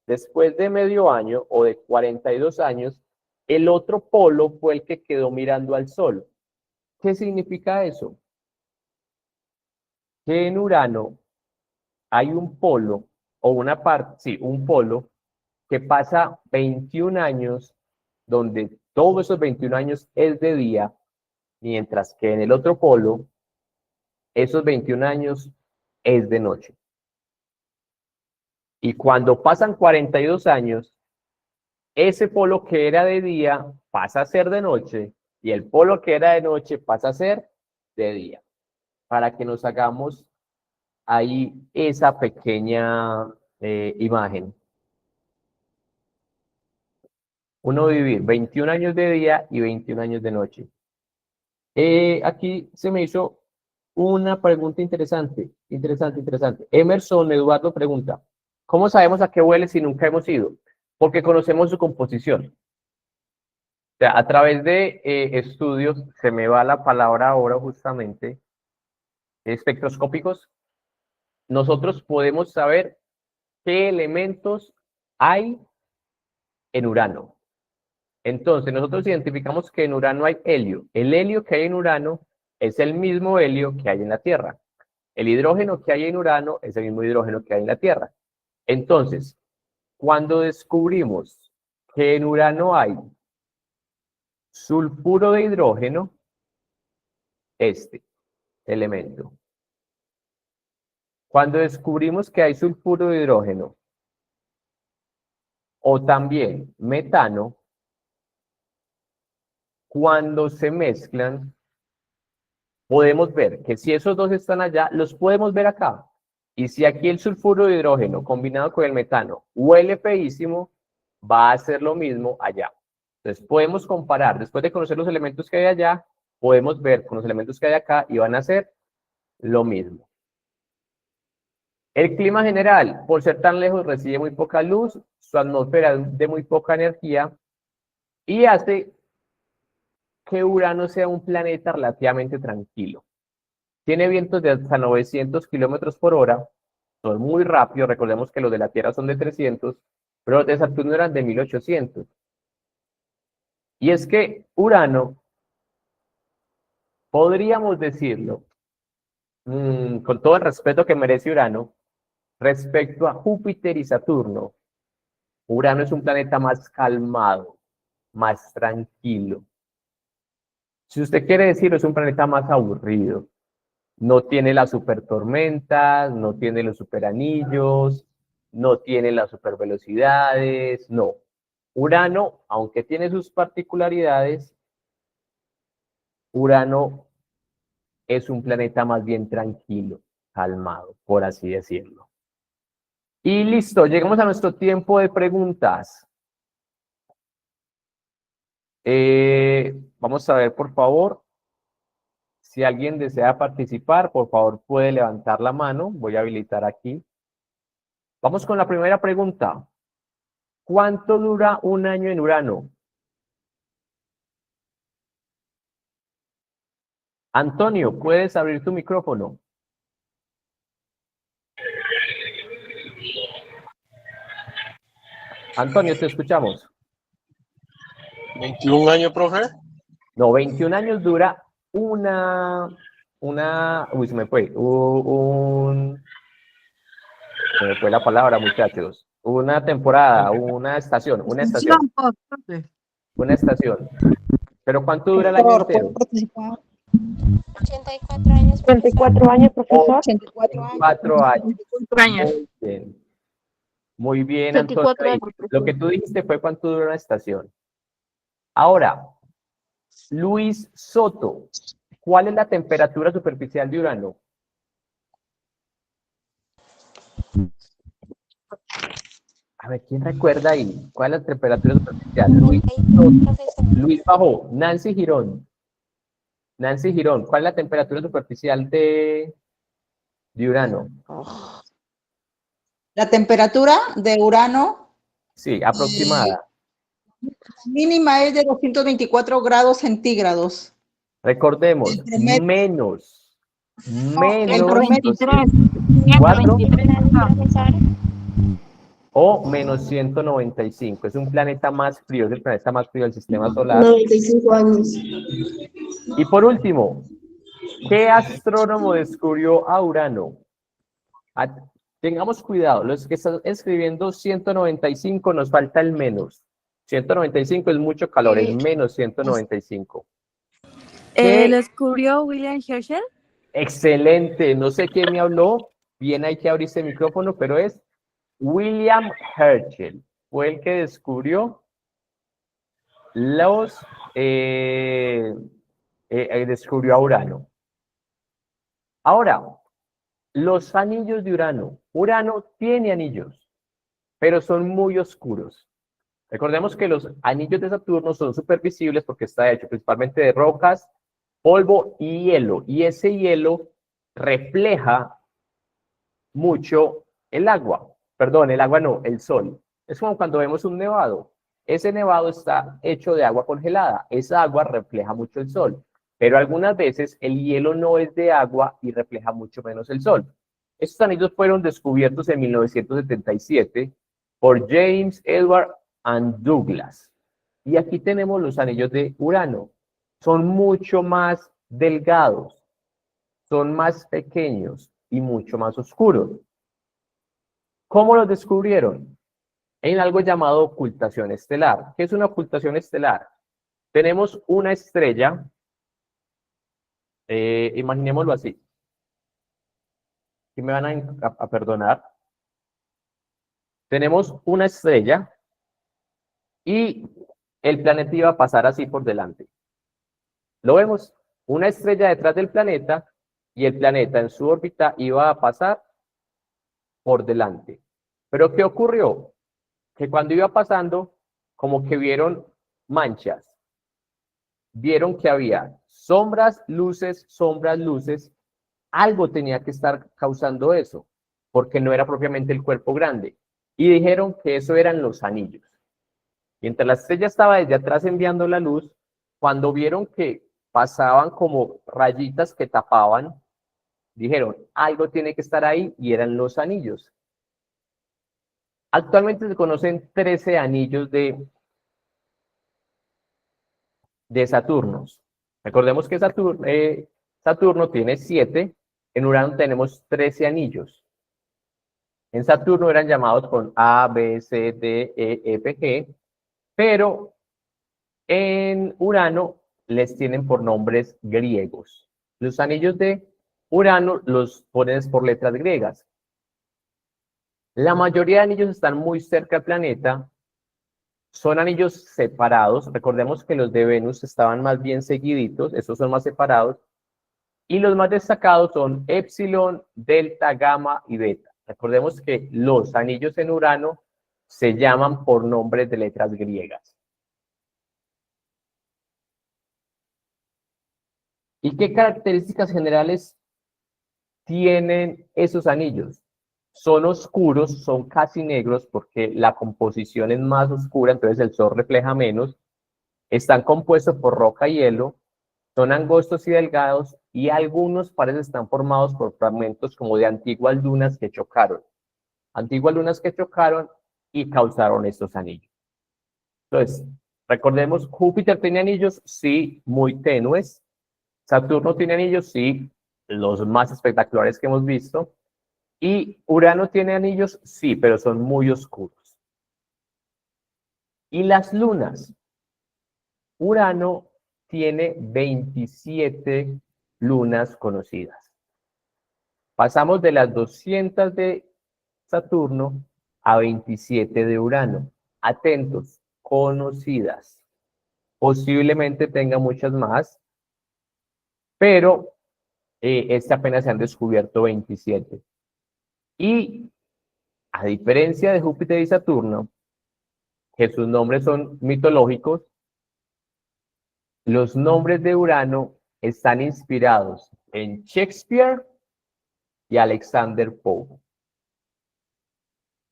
después de medio año o de 42 años, el otro polo fue el que quedó mirando al Sol. ¿Qué significa eso? Que en Urano hay un polo, o una parte, sí, un polo, que pasa 21 años, donde todos esos 21 años es de día, mientras que en el otro polo, esos 21 años es de noche. Y cuando pasan 42 años, ese polo que era de día pasa a ser de noche, y el polo que era de noche pasa a ser de día. Para que nos hagamos ahí esa pequeña imagen. Uno vivir 21 años de día y 21 años de noche. Aquí se me hizo una pregunta interesante. Emerson Eduardo pregunta, ¿cómo sabemos a qué huele si nunca hemos ido? Porque conocemos su composición. O sea, a través de estudios, se me va la palabra ahora justamente, espectroscópicos, nosotros podemos saber qué elementos hay en Urano. Entonces, nosotros identificamos que en Urano hay helio. El helio que hay en Urano es el mismo helio que hay en la Tierra. El hidrógeno que hay en Urano es el mismo hidrógeno que hay en la Tierra. Entonces, cuando descubrimos que en Urano hay sulfuro de hidrógeno, este elemento. Cuando descubrimos que hay sulfuro de hidrógeno o también metano, cuando se mezclan, podemos ver que si esos dos están allá, los podemos ver acá. Y si aquí el sulfuro de hidrógeno combinado con el metano huele feísimo, va a hacer lo mismo allá. Entonces podemos comparar, después de conocer los elementos que hay allá, podemos ver con los elementos que hay acá y van a hacer lo mismo. El clima general, por ser tan lejos, recibe muy poca luz, su atmósfera es de muy poca energía y hace que Urano sea un planeta relativamente tranquilo. Tiene vientos de hasta 900 kilómetros por hora, son muy rápidos, recordemos que los de la Tierra son de 300, pero los de Saturno eran de 1800. Y es que Urano, podríamos decirlo, con todo el respeto que merece Urano, respecto a Júpiter y Saturno, Urano es un planeta más calmado, más tranquilo. Si usted quiere decirlo, es un planeta más aburrido. No tiene las supertormentas, no tiene los superanillos, no tiene las supervelocidades, no. Urano, aunque tiene sus particularidades, Urano es un planeta más bien tranquilo, calmado, por así decirlo. Y listo, llegamos a nuestro tiempo de preguntas. Vamos a ver, por favor, Si alguien desea participar, por favor puede levantar la mano. Voy a habilitar aquí. Vamos con la primera pregunta. ¿Cuánto dura un año en Urano? Antonio, ¿puedes abrir tu micrófono? Antonio, te escuchamos. 21 años, profe. No, 21 años dura uy, se me fue, se me fue la palabra, muchachos. Una temporada, una estación. Una estación. ¿Pero cuánto dura el año entero? 84 años, 24 años, profesor. 4 años. Muy bien. Muy bien, Antonio. 24 años. Lo que tú dijiste fue cuánto dura una estación. Ahora, Luis Soto, ¿cuál es la temperatura superficial de Urano? A ver, ¿quién recuerda ahí? ¿Cuál es la temperatura superficial? Luis Soto. Luis bajó. Nancy Girón. Nancy Girón, ¿cuál es la temperatura superficial de Urano? La temperatura de Urano Sí, aproximada. mínima es de 224 grados centígrados. Recordemos, El promedio. menos el promedio. 4 profesor. o menos 195. Es un planeta más frío, es el planeta más frío del sistema solar. 95 años. Y por último, ¿qué astrónomo descubrió a Urano? Tengamos cuidado, los que están escribiendo 195 nos falta el menos. 195 es mucho calor, es menos 195. ¿Lo descubrió William Herschel? Excelente, no sé quién me habló, bien hay que abrirse el micrófono, pero es William Herschel. Fue el que descubrió descubrió a Urano. Ahora, los anillos de Urano. Urano tiene anillos, pero son muy oscuros. Recordemos que los anillos de Saturno son supervisibles porque está hecho principalmente de rocas, polvo y hielo. Y ese hielo refleja mucho el agua. Perdón, el agua no, el sol. Es como cuando vemos un nevado. Ese nevado está hecho de agua congelada. Esa agua refleja mucho el sol. Pero algunas veces el hielo no es de agua y refleja mucho menos el sol. Estos anillos fueron descubiertos en 1977 por James Edward and Douglas. Y aquí tenemos los anillos de Urano. Son mucho más delgados, son más pequeños y mucho más oscuros. ¿Cómo los descubrieron? En algo llamado ocultación estelar. ¿Qué es una ocultación estelar? Tenemos una estrella, imaginémoslo así. Y me van a perdonar. Tenemos una estrella y el planeta iba a pasar así por delante. Lo vemos, una estrella detrás del planeta y el planeta en su órbita iba a pasar por delante. Pero ¿qué ocurrió? Que cuando iba pasando, como que vieron manchas. Vieron que había sombras, luces, algo tenía que estar causando eso, porque no era propiamente el cuerpo grande. Y dijeron que eso eran los anillos. Mientras la estrella estaba desde atrás enviando la luz, cuando vieron que pasaban como rayitas que tapaban, dijeron, algo tiene que estar ahí, y eran los anillos. Actualmente se conocen 13 anillos de Saturno. Recordemos que Saturno tiene 7, en Urano tenemos 13 anillos. En Saturno eran llamados con A, B, C, D, E, F, G, pero en Urano les tienen por nombres griegos. Los anillos de Urano los ponen por letras griegas. La mayoría de anillos están muy cerca al planeta, son anillos separados. Recordemos que los de Venus estaban más bien seguiditos, estos son más separados. Y los más destacados son Epsilon, Delta, Gamma y Beta. Recordemos que los anillos en Urano se llaman por nombres de letras griegas. ¿Y qué características generales tienen esos anillos? Son oscuros, son casi negros porque la composición es más oscura, entonces el sol refleja menos. Están compuestos por roca y hielo, son angostos y delgados y algunos parecen están formados por fragmentos como de antiguas lunas que chocaron. Antiguas lunas que chocaron y causaron estos anillos. Entonces, recordemos, Júpiter tiene anillos, sí, muy tenues. Saturno tiene anillos, sí, los más espectaculares que hemos visto. Y Urano tiene anillos, sí, pero son muy oscuros. Y las lunas. Urano tiene 27 lunas conocidas. Pasamos de las 200 de Saturno a 27 de Urano. Atentos, conocidas. Posiblemente tenga muchas más, pero apenas se han descubierto 27. Y a diferencia de Júpiter y Saturno, que sus nombres son mitológicos, los nombres de Urano están inspirados en Shakespeare y Alexander Pope.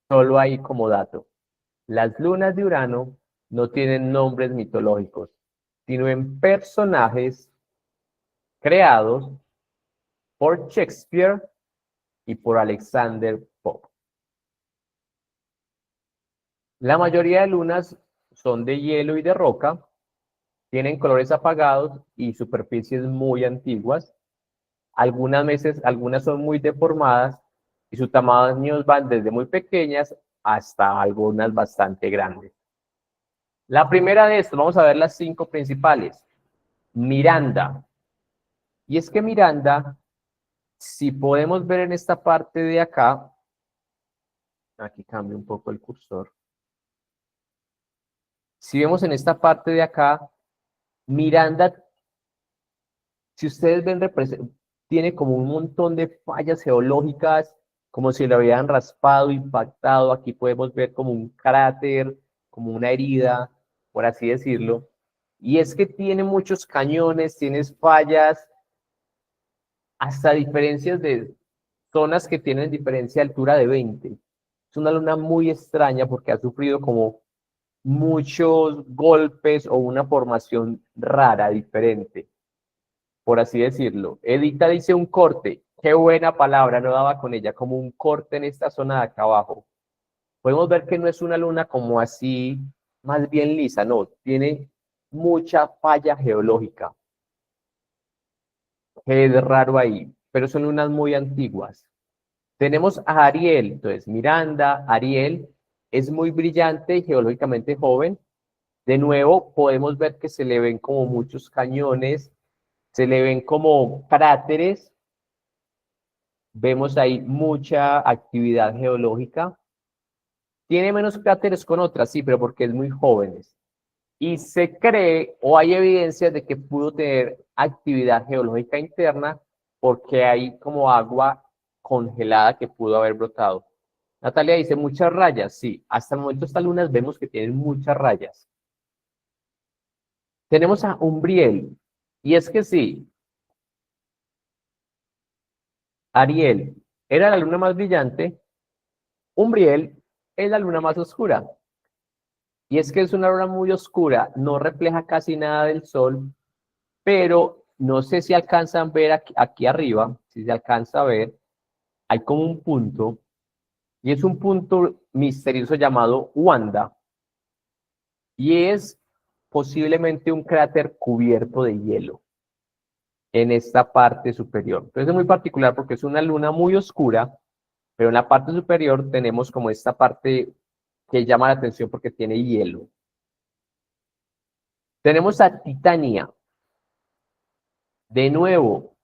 Solo ahí como dato. Las lunas de Urano no tienen nombres mitológicos, sino en personajes creados por Shakespeare y por Alexander Pope. La mayoría de lunas son de hielo y de roca, tienen colores apagados y superficies muy antiguas. Algunas son muy deformadas y sus tamaños van desde muy pequeñas hasta algunas bastante grandes. La primera de estas, vamos a ver las 5 principales. Miranda. Y es que Miranda, si podemos ver en esta parte de acá, aquí cambio un poco el cursor. Si vemos en esta parte de acá, Miranda, si ustedes ven, tiene como un montón de fallas geológicas, como si lo habían raspado, impactado. Aquí podemos ver como un cráter, como una herida, por así decirlo. Y es que tiene muchos cañones, tiene fallas, hasta diferencias de zonas que tienen diferencia de altura de 20. Es una luna muy extraña porque ha sufrido como muchos golpes o una formación rara, diferente, por así decirlo. Edita dice un corte. Qué buena palabra, no daba con ella, como un corte en esta zona de acá abajo. Podemos ver que no es una luna como así, más bien lisa, no, tiene mucha falla geológica. Es raro ahí, pero son lunas muy antiguas. Tenemos a Ariel, entonces Miranda, Ariel, es muy brillante y geológicamente joven. De nuevo, podemos ver que se le ven como muchos cañones, se le ven como cráteres. Vemos ahí mucha actividad geológica. Tiene menos cráteres con otras, sí, pero porque es muy jóvenes. Y se cree, o hay evidencias de que pudo tener actividad geológica interna porque hay como agua congelada que pudo haber brotado. Natalia dice, muchas rayas. Sí, hasta el momento estas lunas vemos que tienen muchas rayas. Tenemos a Umbriel. Y es que sí, Ariel era la luna más brillante, Umbriel es la luna más oscura. Y es que es una luna muy oscura, no refleja casi nada del sol, pero no sé si alcanzan a ver aquí arriba, si se alcanza a ver, hay como un punto, y es un punto misterioso llamado Wanda, y es posiblemente un cráter cubierto de hielo en esta parte superior. Entonces es muy particular porque es una luna muy oscura, pero en la parte superior tenemos como esta parte que llama la atención porque tiene hielo. Tenemos a Titania. De nuevo,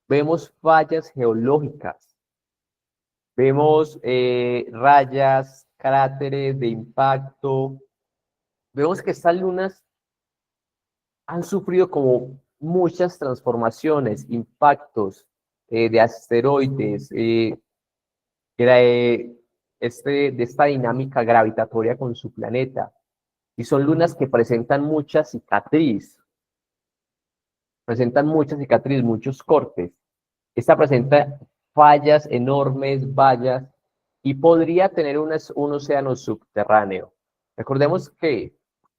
vemos fallas geológicas. Vemos rayas, cráteres de impacto. Vemos que estas lunas han sufrido como muchas transformaciones, impactos de asteroides, de esta dinámica gravitatoria con su planeta. Y son lunas que presentan mucha cicatriz. presentan muchas cicatrices, muchos cortes. Esta presenta fallas enormes, vallas, y podría tener un océano subterráneo. Recordemos que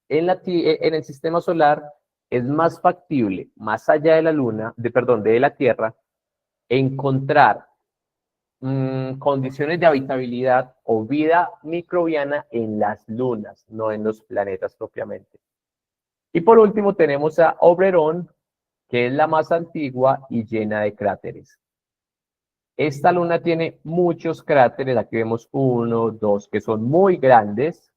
en el sistema solar es más factible, más allá de la Luna, de la Tierra, encontrar condiciones de habitabilidad o vida microbiana en las lunas, no en los planetas propiamente. Y por último tenemos a Oberon, que es la más antigua y llena de cráteres. Esta luna tiene muchos cráteres, aquí vemos 1, 2, que son muy grandes,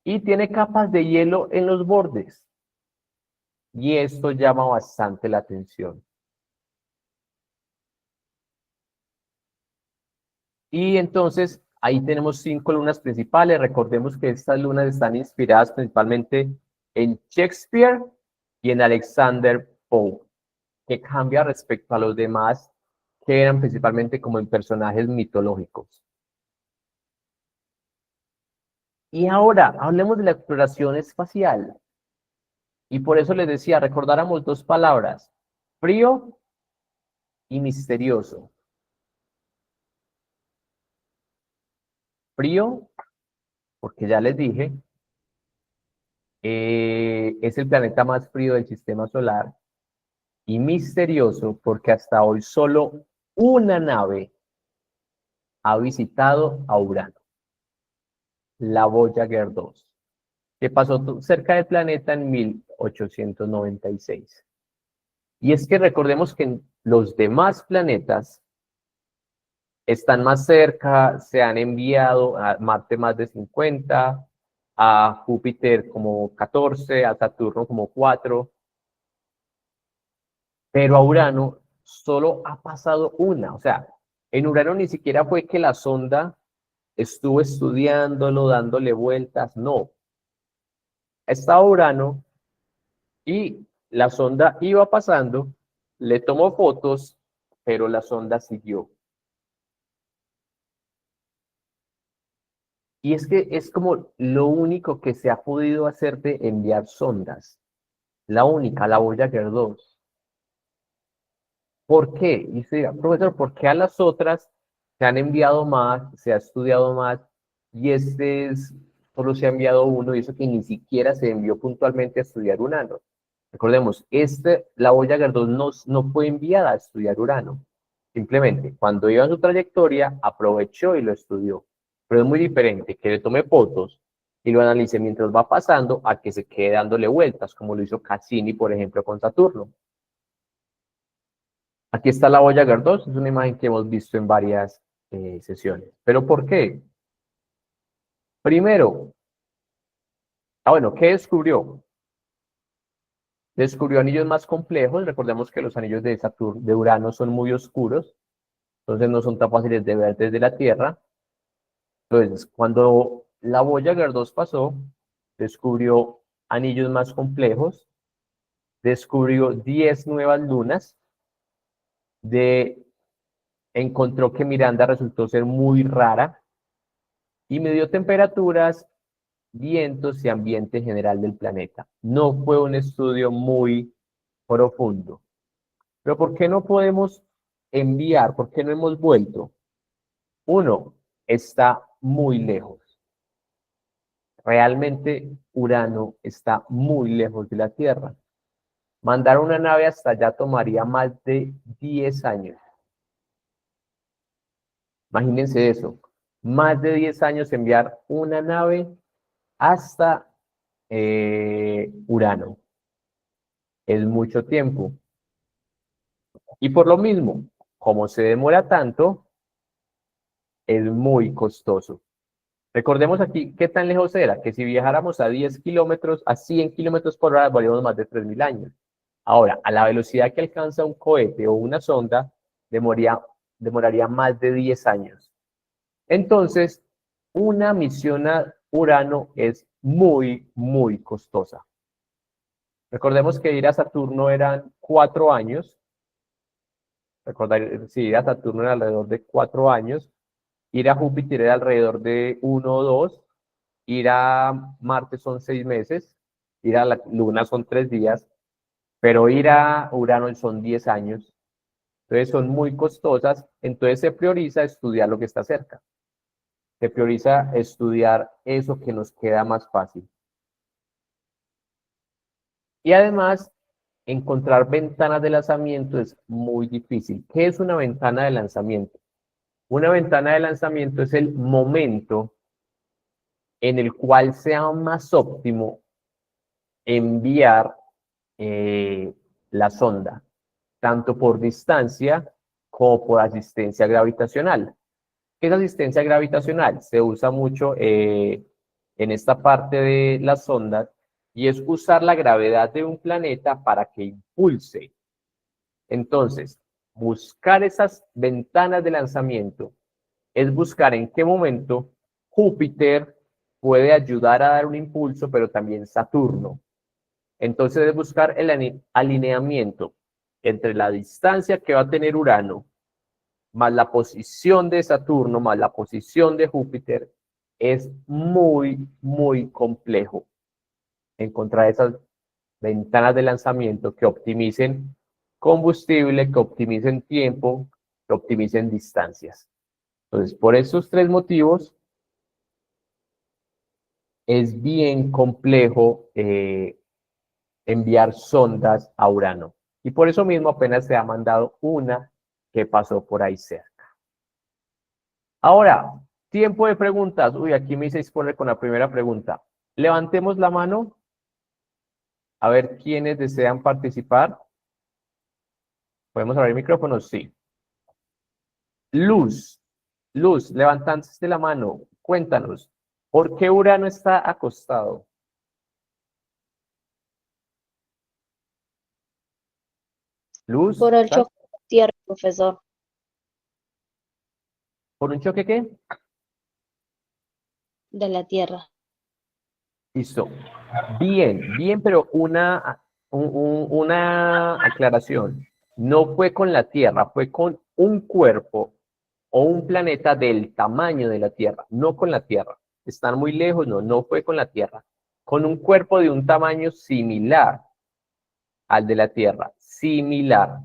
y tiene capas de hielo en los bordes. Y esto llama bastante la atención. Y entonces, ahí tenemos 5 lunas principales. Recordemos que estas lunas están inspiradas principalmente en Shakespeare y en Alexander Pope, que cambia respecto a los demás, que eran principalmente como en personajes mitológicos. Y ahora, hablemos de la exploración espacial. Y por eso les decía, recordáramos 2 palabras, frío y misterioso. Frío, porque ya les dije, es el planeta más frío del sistema solar. Y misterioso, porque hasta hoy solo una nave ha visitado a Urano, la Voyager 2, que pasó cerca del planeta en 1896. Y es que recordemos que los demás planetas están más cerca, se han enviado a Marte más de 50, a Júpiter como 14, a Saturno como 4, pero a Urano solo ha pasado una. O sea, en Urano ni siquiera fue que la sonda estuvo estudiándolo, dándole vueltas, no. Estaba Urano y la sonda iba pasando, le tomó fotos, pero la sonda siguió. Y es que es como lo único que se ha podido hacer de enviar sondas. La única, la Voyager 2. ¿Por qué? Y usted dirá, profesor, ¿por qué a las otras se han enviado más, se ha estudiado más, y solo se ha enviado uno, y eso que ni siquiera se envió puntualmente a estudiar Urano? Recordemos, la Voyager 2 no fue enviada a estudiar Urano. Simplemente, cuando iba en su trayectoria, aprovechó y lo estudió. Pero es muy diferente que le tome fotos y lo analice mientras va pasando a que se quede dándole vueltas, como lo hizo Cassini, por ejemplo, con Saturno. Aquí está la Voyager 2, es una imagen que hemos visto en varias sesiones. ¿Pero por qué? Primero, bueno, ¿qué descubrió? Descubrió anillos más complejos. Recordemos que los anillos de Urano son muy oscuros, entonces no son tan fáciles de ver desde la Tierra. Entonces, cuando la Voyager 2 pasó, descubrió anillos más complejos, descubrió 10 nuevas lunas, encontró que Miranda resultó ser muy rara y midió temperaturas, vientos y ambiente general del planeta. No fue un estudio muy profundo. Pero ¿por qué no podemos enviar? ¿Por qué no hemos vuelto? Uno, está muy lejos. Realmente Urano está muy lejos de la Tierra. Mandar una nave hasta allá tomaría más de 10 años. Imagínense eso. Más de 10 años enviar una nave hasta Urano. Es mucho tiempo. Y por lo mismo, como se demora tanto, es muy costoso. Recordemos aquí qué tan lejos era, que si viajáramos a 10 kilómetros, a 100 kilómetros por hora, valíamos más de 3.000 años. Ahora, a la velocidad que alcanza un cohete o una sonda, demoraría más de 10 años. Entonces, una misión a Urano es muy, muy costosa. Recordemos que ir a Saturno eran 4 años. Ir a Saturno era alrededor de 4 años. Ir a Júpiter era alrededor de 1 o 2. Ir a Marte son 6 meses. Ir a la Luna son 3 días, pero ir a Urano son 10 años. Entonces son muy costosas, entonces se prioriza estudiar lo que está cerca. Se prioriza estudiar eso que nos queda más fácil. Y además, encontrar ventanas de lanzamiento es muy difícil. ¿Qué es una ventana de lanzamiento? Una ventana de lanzamiento es el momento en el cual sea más óptimo enviar la sonda, tanto por distancia como por asistencia gravitacional. ¿Qué es asistencia gravitacional? Se usa mucho en esta parte de las sondas y es usar la gravedad de un planeta para que impulse. Entonces, buscar esas ventanas de lanzamiento es buscar en qué momento Júpiter puede ayudar a dar un impulso, pero también Saturno. Entonces es buscar el alineamiento entre la distancia que va a tener Urano, más la posición de Saturno, más la posición de Júpiter. Es muy, muy complejo encontrar esas ventanas de lanzamiento que optimicen combustible, que optimicen tiempo, que optimicen distancias. Entonces, por esos 3 motivos, es bien complejo enviar sondas a Urano. Y por eso mismo apenas se ha mandado una que pasó por ahí cerca. Ahora, tiempo de preguntas. Uy, aquí me hice exponer con la primera pregunta. Levantemos la mano. A ver quiénes desean participar. ¿Podemos abrir micrófonos? Sí. Luz, levantaste la mano. Cuéntanos, ¿por qué Urano está acostado? Luz, Por el ¿estás? choque de la tierra, profesor. ¿Por un choque qué? De la tierra. Listo. Bien, pero una aclaración. No fue con la Tierra, fue con un cuerpo o un planeta del tamaño de la Tierra, no con la Tierra. Están muy lejos, no fue con la Tierra. Con un cuerpo de un tamaño similar al de la Tierra, similar.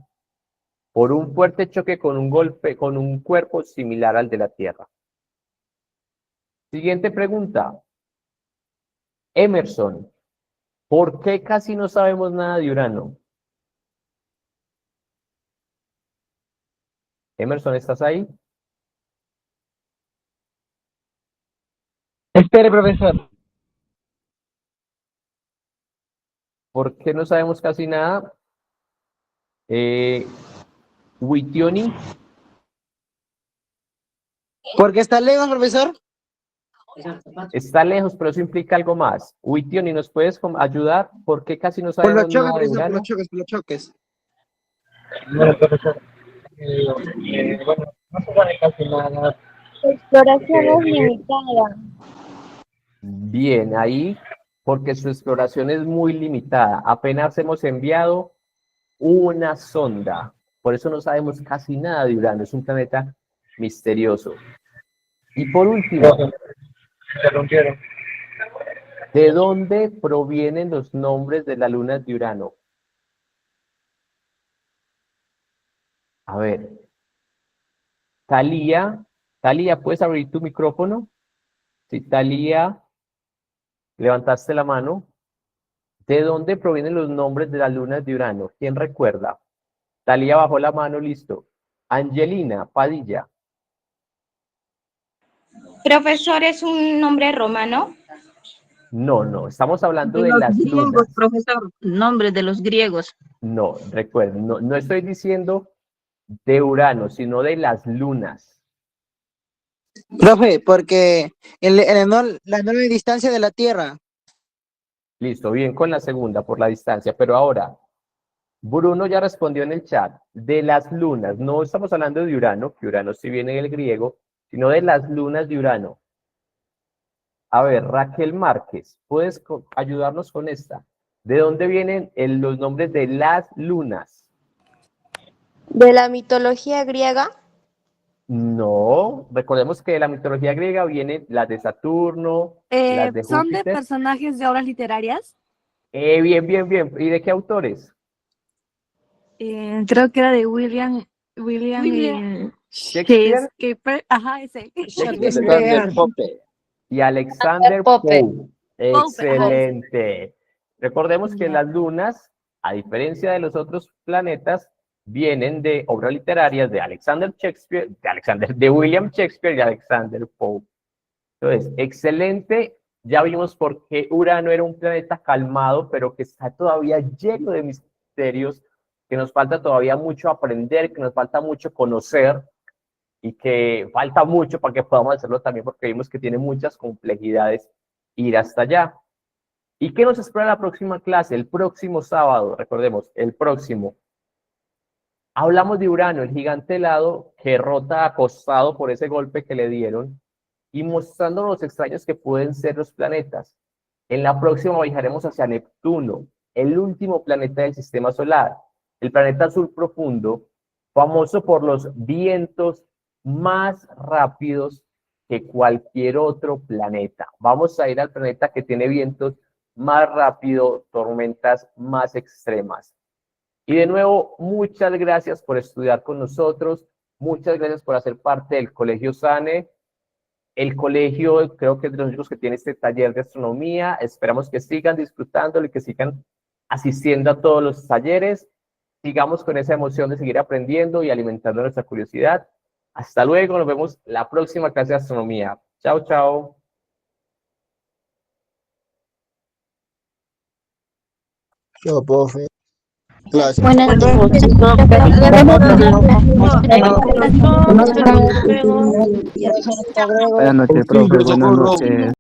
Por un fuerte choque con un golpe, con un cuerpo similar al de la Tierra. Siguiente pregunta. Emerson, ¿por qué casi no sabemos nada de Urano? Emerson, ¿estás ahí? Espere, profesor. ¿Por qué no sabemos casi nada? Witioni, Porque está lejos, profesor. está lejos, pero eso implica algo más. Witioni, ¿nos puedes ayudar? ¿Por qué casi no Por los sabemos choques, nada de profesor, por Urano? los choques. Bueno, profesor. Bueno, no se sabe casi nada. Su exploración es limitada. Bien, ahí, porque su exploración es muy limitada. Apenas hemos enviado una sonda. Por eso no sabemos casi nada de Urano. Es un planeta misterioso. Y por último, Interrumpieron. ¿de dónde provienen los nombres de las lunas de Urano? A ver. Talía, ¿puedes abrir tu micrófono? Sí, Talía, levantaste la mano. ¿De dónde provienen los nombres de las lunas de Urano? ¿Quién recuerda? Talía bajó la mano, listo. Angelina Padilla. Profesor, ¿es un nombre romano? No, estamos hablando De de los las griegos, lunas. profesor. Nombre de los griegos. No, recuerden, no estoy diciendo de Urano, sino de las lunas. Profe, porque la enorme distancia de la Tierra. Listo, bien con la segunda, por la distancia. Pero ahora, Bruno ya respondió en el chat, de las lunas. No estamos hablando de Urano, que Urano sí viene del griego, sino de las lunas de Urano. A ver, Raquel Márquez, ¿puedes ayudarnos con esta? ¿De dónde vienen los nombres de las lunas? ¿De la mitología griega? No, recordemos que de la mitología griega vienen las de Saturno, las de ¿Son de Júpiter. personajes de obras literarias? Bien, bien, bien. ¿Y de qué autores? Creo que era de William Shakespeare. Shakespeare. Ajá, ese. Shakespeare y Alexander Pope. Pope. Pope, ajá, ese. Excelente. Recordemos que Ya. las lunas, a diferencia de los otros planetas, vienen de obras literarias de Alexander Shakespeare, de William Shakespeare y Alexander Pope. Entonces, excelente. Ya vimos por qué Urano era un planeta calmado, pero que está todavía lleno de misterios, que nos falta todavía mucho aprender, que nos falta mucho conocer y que falta mucho para que podamos hacerlo también, porque vimos que tiene muchas complejidades ir hasta allá. ¿Y qué nos espera la próxima clase? El próximo sábado, recordemos, el próximo. Hablamos de Urano, el gigante helado que rota acostado por ese golpe que le dieron y mostrando los extraños que pueden ser los planetas. En la próxima viajaremos hacia Neptuno, el último planeta del sistema solar, el planeta azul profundo, famoso por los vientos más rápidos que cualquier otro planeta. Vamos a ir al planeta que tiene vientos más rápidos, tormentas más extremas. Y de nuevo, muchas gracias por estudiar con nosotros, muchas gracias por hacer parte del Colegio SANE. El colegio creo que es de los únicos que tiene este taller de astronomía. Esperamos que sigan disfrutándolo y que sigan asistiendo a todos los talleres. Sigamos con esa emoción de seguir aprendiendo y alimentando nuestra curiosidad. Hasta luego, nos vemos la próxima clase de astronomía. Chao, chao. Chao, profe. Clase. Buenas noches. Hasta luego. Buenas noches, profe. Buenas noches.